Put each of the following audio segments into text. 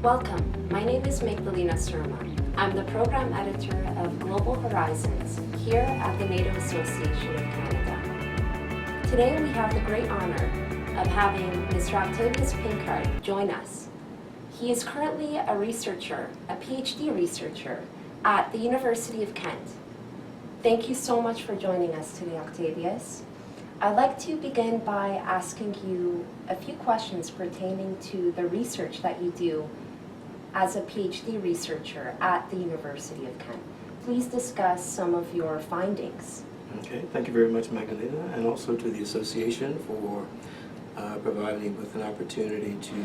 Welcome, my name is Magdalena. I'm the Program Editor of Global Horizons here at the NATO Association of Canada. Today we have the great honor of having Mr. Octavius Pinkard join us. He is currently a researcher, a PhD researcher at the University of Kent. Thank you so much for joining us today, Octavius. I'd like to begin by asking you a few questions pertaining to the research that you do as a PhD researcher at the University of Kent. Please discuss some of your findings. Okay, thank you very much, Magdalena, and also to the association for providing me with an opportunity to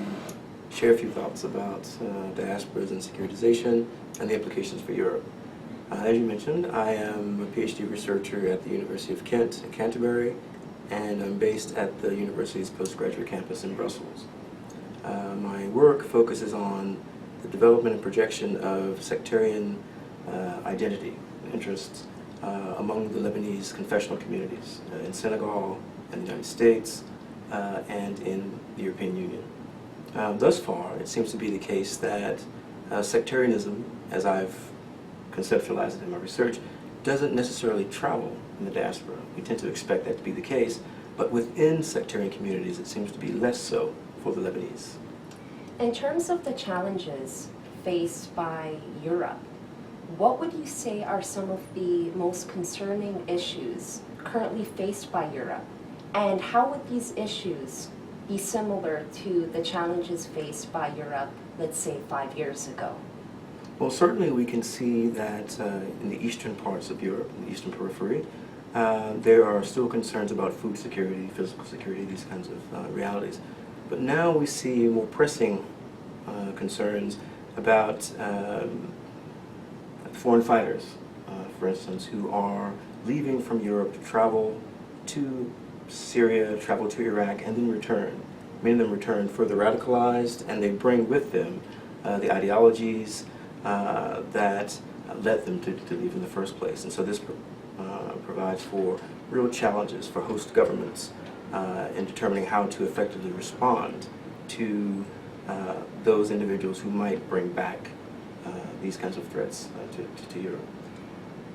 share a few thoughts about diasporas and securitization and the implications for Europe. As you mentioned, I am a PhD researcher at the University of Kent in Canterbury, and I'm based at the university's postgraduate campus in Brussels. My work focuses on the development and projection of sectarian identity and interests among the Lebanese confessional communities in Senegal, in the United States, and in the European Union. Thus far, it seems to be the case that sectarianism, as I've conceptualized it in my research, doesn't necessarily travel in the diaspora. We tend to expect that to be the case, but within sectarian communities it seems to be less so for the Lebanese. In terms of the challenges faced by Europe, what would you say are some of the most concerning issues currently faced by Europe? And how would these issues be similar to the challenges faced by Europe, let's say 5 years ago? Well, certainly we can see that in the eastern parts of Europe, in the eastern periphery, there are still concerns about food security, physical security, these kinds of realities. But now we see more pressing concerns about foreign fighters, for instance, who are leaving from Europe to travel to Syria, travel to Iraq, and then return. Many of them return further radicalized, and they bring with them the ideologies that led them to leave in the first place. And so this provides for real challenges for host governments in determining how to effectively respond to those individuals who might bring back these kinds of threats to Europe.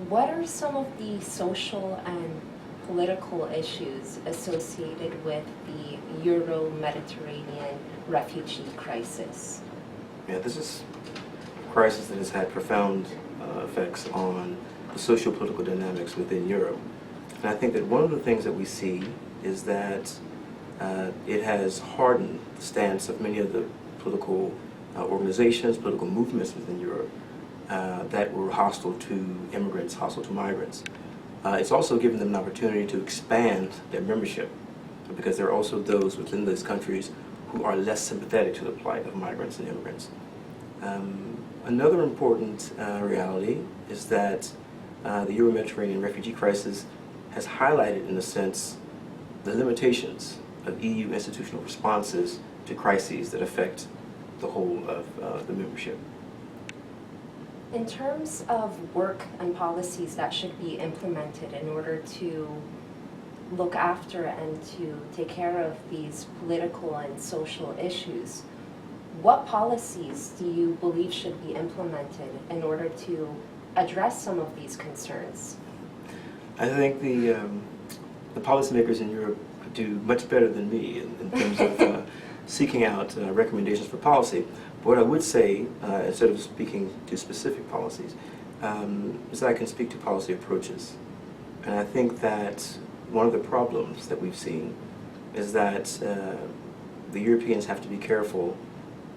What are some of the social and political issues associated with the Euro-Mediterranean refugee crisis? Yeah, this is a crisis that has had profound effects on the socio-political dynamics within Europe. And I think that one of the things that we see is that it has hardened the stance of many of the political organizations, political movements within Europe that were hostile to immigrants, hostile to migrants. It's also given them an opportunity to expand their membership, because there are also those within those countries who are less sympathetic to the plight of migrants and immigrants. Another important reality is that the Euro-Mediterranean refugee crisis has highlighted, in a sense, the limitations of EU institutional responses to crises that affect the whole of the membership. In terms of work and policies that should be implemented in order to look after and to take care of these political and social issues, what policies do you believe should be implemented in order to address some of these concerns? I think the policymakers in Europe could do much better than me in terms of seeking out recommendations for policy. But what I would say, instead of speaking to specific policies, is that I can speak to policy approaches. And I think that one of the problems that we've seen is that the Europeans have to be careful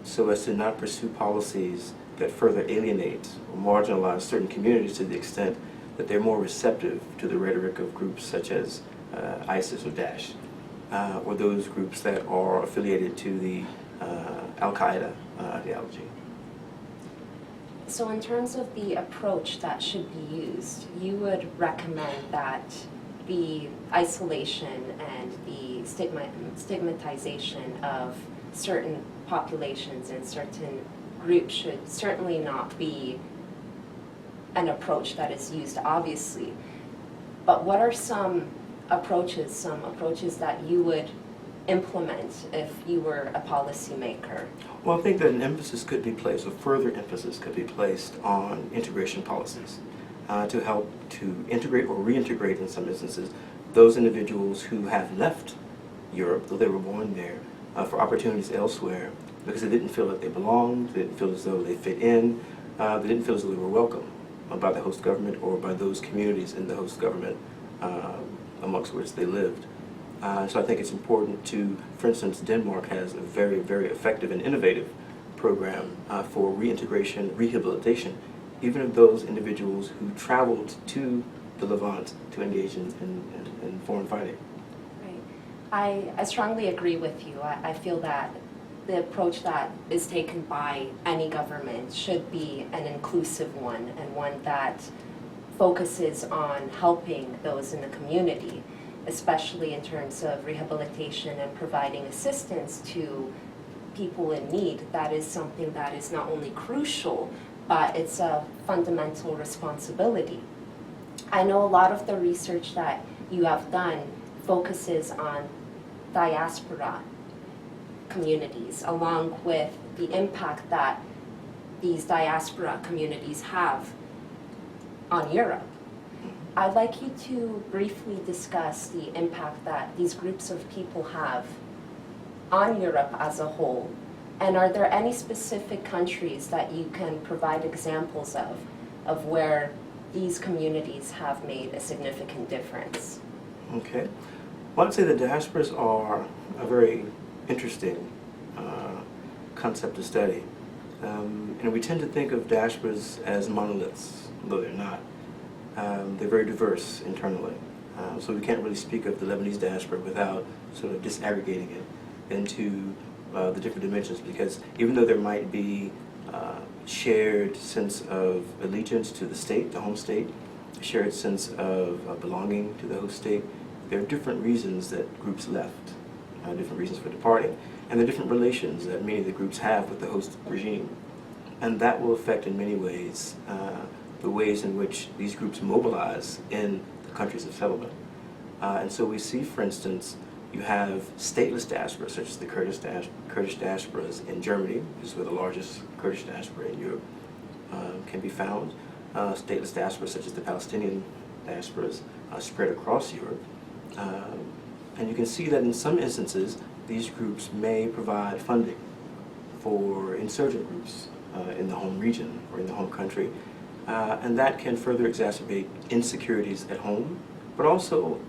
so as to not pursue policies that further alienate or marginalize certain communities to the extent that they're more receptive to the rhetoric of groups such as ISIS or Daesh, or those groups that are affiliated to the Al-Qaeda ideology. So in terms of the approach that should be used, you would recommend that the isolation and the stigmatization of certain populations and certain groups should certainly not be an approach that is used, obviously. But what are some approaches that you would implement if you were a policymaker? Well, I think that an emphasis could be placed, or further emphasis could be placed on integration policies to help to integrate or reintegrate, in some instances, those individuals who have left Europe, though they were born there, for opportunities elsewhere because they didn't feel that they belonged, they didn't feel as though they fit in, they didn't feel as though they were welcome by the host government or by those communities in the host government amongst which they lived. So I think it's important to, for instance, Denmark has a very, very effective and innovative program for reintegration, rehabilitation, even of those individuals who traveled to the Levant to engage in foreign fighting. Right. I strongly agree with you. I feel that the approach that is taken by any government should be an inclusive one, and one that focuses on helping those in the community, especially in terms of rehabilitation and providing assistance to people in need. That is something that is not only crucial, but it's a fundamental responsibility. I know a lot of the research that you have done focuses on diaspora communities, along with the impact that these diaspora communities have on Europe. I'd like you to briefly discuss the impact that these groups of people have on Europe as a whole, and are there any specific countries that you can provide examples of where these communities have made a significant difference? Okay. Well, I'd say the diasporas are a very interesting concept to study. And we tend to think of diasporas as monoliths, though they're not. They're very diverse internally. So we can't really speak of the Lebanese diaspora without sort of disaggregating it into the different dimensions, because even though there might be shared sense of allegiance to the state, the home state, a shared sense of belonging to the host state, there are different reasons that groups left, different reasons for departing, and the different relations that many of the groups have with the host regime. And that will affect in many ways the ways in which these groups mobilize in the countries of settlement. And so we see, for instance, you have stateless diasporas, such as the Kurdish diasporas in Germany, which is where the largest Kurdish diaspora in Europe can be found. Stateless diasporas, such as the Palestinian diasporas, spread across Europe. And you can see that in some instances, these groups may provide funding for insurgent groups in the home region or in the home country. And that can further exacerbate insecurities at home, but also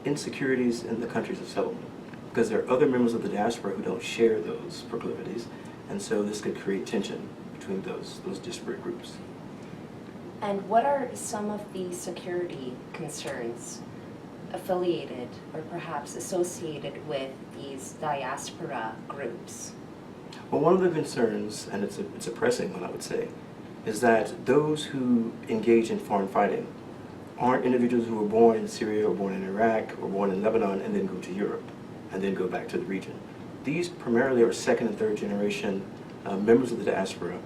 insecurities in the countries of settlement, because there are other members of the diaspora who don't share those proclivities, and so this could create tension between those disparate groups. And what are some of the security concerns affiliated or perhaps associated with these diaspora groups? Well, one of the concerns, and it's a pressing one, I would say, is that those who engage in foreign fighting aren't individuals who were born in Syria or born in Iraq or born in Lebanon and then go to Europe and then go back to the region. These primarily are second and third generation members of the diaspora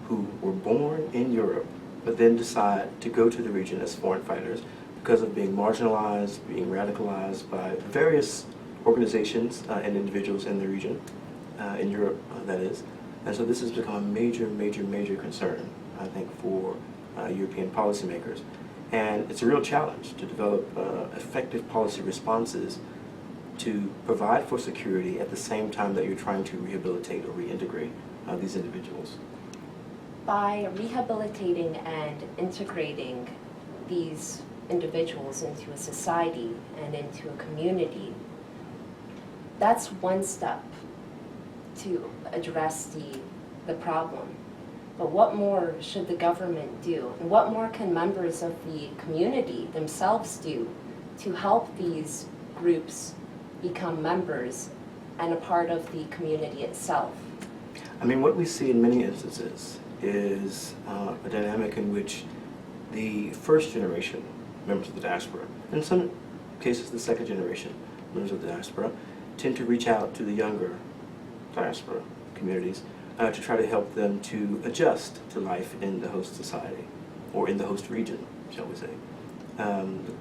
who were born in Europe but then decide to go to the region as foreign fighters because of being marginalized, being radicalized by various organizations and individuals in the region, in Europe, that is. And so this has become a major, major, major concern, I think, for European policymakers. And it's a real challenge to develop effective policy responses to provide for security at the same time that you're trying to rehabilitate or reintegrate these individuals. By rehabilitating and integrating these individuals into a society and into a community, that's one step to address the problem. But what more should the government do? And what more can members of the community themselves do to help these groups become members and a part of the community itself? I mean, what we see in many instances is a dynamic in which the first generation members of the diaspora, in some cases the second generation members of the diaspora, tend to reach out to the younger diaspora communities to try to help them to adjust to life in the host society, or in the host region, shall we say,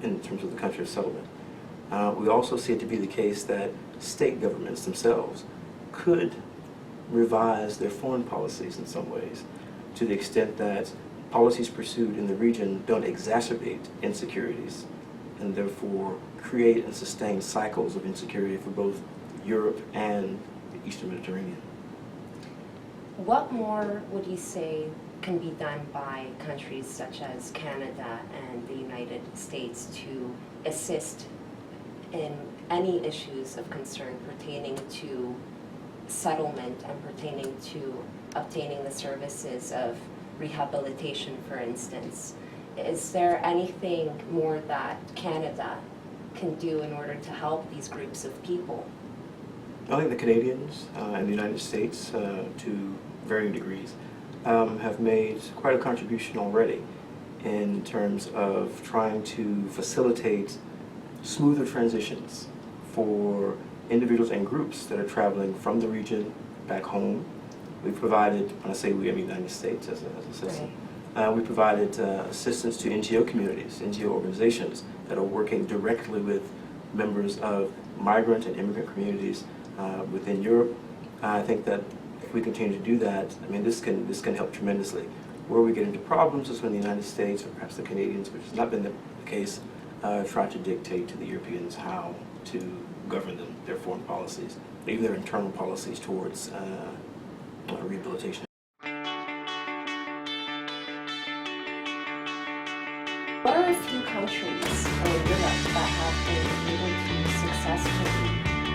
in terms of the country of settlement. We also see it to be the case that state governments themselves could revise their foreign policies in some ways, to the extent that policies pursued in the region don't exacerbate insecurities and therefore create and sustain cycles of insecurity for both Europe and the Eastern Mediterranean. What more would you say can be done by countries such as Canada and the United States to assist in any issues of concern pertaining to settlement and pertaining to obtaining the services of rehabilitation, for instance? Is there anything more that Canada can do in order to help these groups of people? I think the Canadians and the United States, to varying degrees, have made quite a contribution already in terms of trying to facilitate smoother transitions for individuals and groups that are traveling from the region back home. We've provided, when I say we, I mean the United States as a citizen. We provided assistance to NGO communities, NGO organizations that are working directly with members of migrant and immigrant communities within Europe. I think that if we continue to do that, I mean, this can help tremendously. Where we get into problems is when the United States, or perhaps the Canadians, which has not been the case, try to dictate to the Europeans how to govern their foreign policies, even their internal policies towards rehabilitation. What are a few countries in Europe that have been able to successfully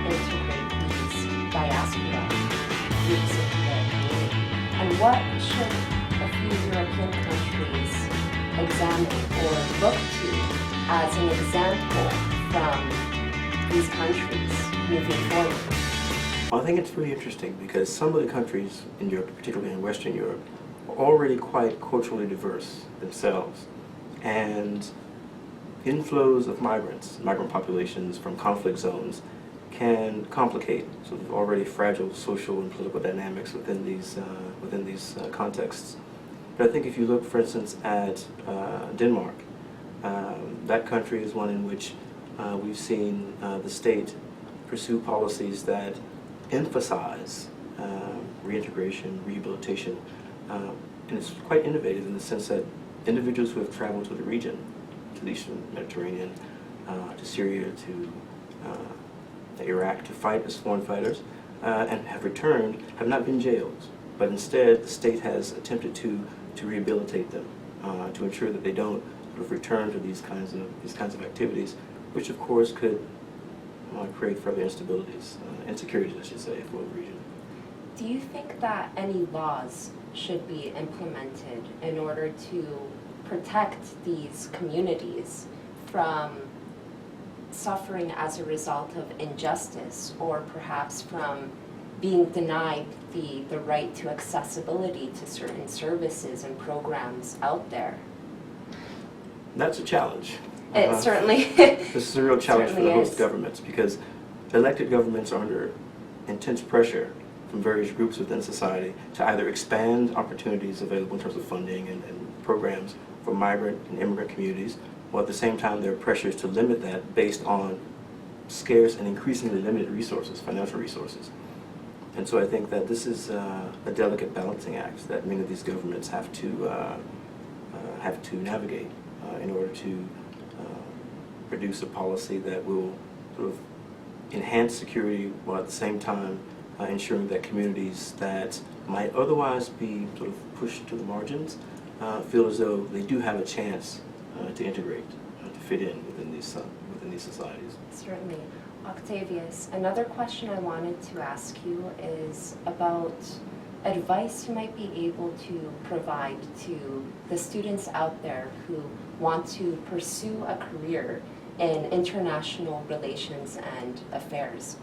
integrate these diaspora groups into their community? And what should a few European countries examine or look to as an example from these countries moving forward? I think it's really interesting because some of the countries in Europe, particularly in Western Europe, are already quite culturally diverse themselves. And inflows of migrant populations from conflict zones can complicate sort of already fragile social and political dynamics within these contexts. But I think if you look, for instance, at Denmark, that country is one in which we've seen the state pursue policies that emphasize reintegration, rehabilitation, and it's quite innovative in the sense that individuals who have traveled to the region, to the Eastern Mediterranean, to Syria, to Iraq, to fight as foreign fighters, and have returned, have not been jailed, but instead the state has attempted to rehabilitate them, to ensure that they don't sort of return to these kinds of activities, which of course could create further instabilities, insecurities, I should say, for the region. Do you think that any laws should be implemented in order to protect these communities from suffering as a result of injustice, or perhaps from being denied the right to accessibility to certain services and programs out there? That's a challenge. It certainly This is a real challenge for the host is. governments because elected governments are under intense pressure from various groups within society to either expand opportunities available in terms of funding and programs for migrant and immigrant communities, while at the same time there are pressures to limit that based on scarce and increasingly limited resources, financial resources. And so I think that this is a delicate balancing act that many of these governments have to navigate in order to produce a policy that will sort of enhance security while at the same time ensuring that communities that might otherwise be sort of pushed to the margins feel as though they do have a chance to integrate, to fit in within these societies. Certainly. Octavius, another question I wanted to ask you is about advice you might be able to provide to the students out there who want to pursue a career in international relations and affairs.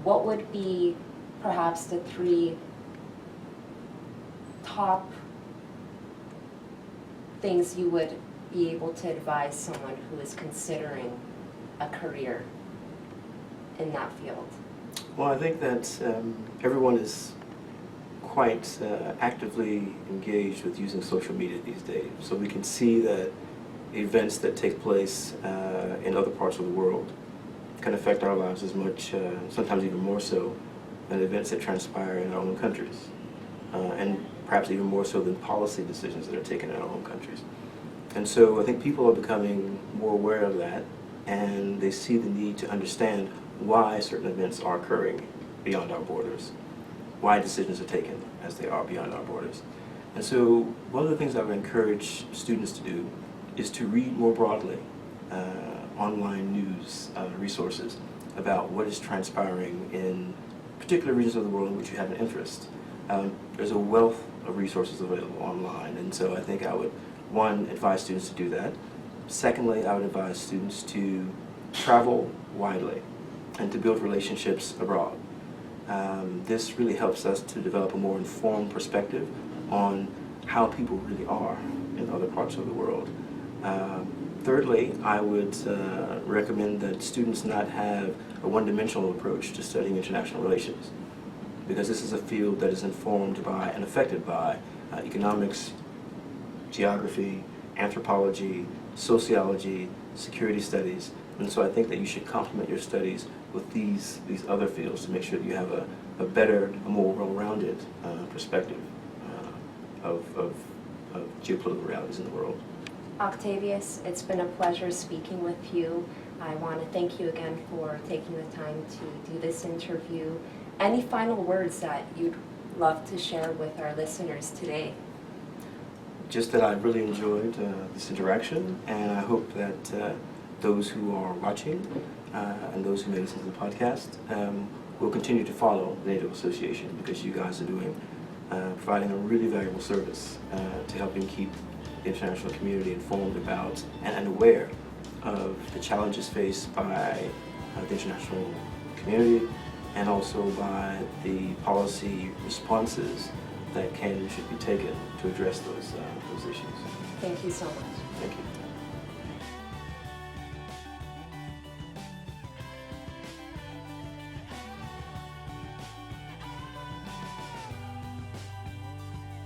What would be perhaps the 3 top things you would be able to advise someone who is considering a career in that field? Well, I think that everyone is quite actively engaged with using social media these days. So we can see that events that take place in other parts of the world can affect our lives as much, sometimes even more so, than events that transpire in our own countries, and perhaps even more so than policy decisions that are taken in our own countries. And so I think people are becoming more aware of that, and they see the need to understand why certain events are occurring beyond our borders, why decisions are taken as they are beyond our borders. And so one of the things I would encourage students to do is to read more broadly online news resources about what is transpiring in particular regions of the world in which you have an interest. There's a wealth of resources available online, and so I think I would, one, advise students to do that. Secondly, I would advise students to travel widely and to build relationships abroad. This really helps us to develop a more informed perspective on how people really are in other parts of the world. Thirdly, I would recommend that students not have a one-dimensional approach to studying international relations, because this is a field that is informed by and affected by economics, geography, anthropology, sociology, security studies, and so I think that you should complement your studies with these other fields to make sure that you have a better, a more well-rounded perspective of geopolitical realities in the world. Octavius, it's been a pleasure speaking with you. I want to thank you again for taking the time to do this interview. Any final words that you'd love to share with our listeners today? Just that I really enjoyed this interaction, and I hope that those who are watching and those who may listen to the podcast will continue to follow the NATO Association, because you guys are providing a really valuable service to helping keep the international community informed about and aware of the challenges faced by the international community, and also by the policy responses that can and should be taken to address those issues. Thank you so much. Thank you.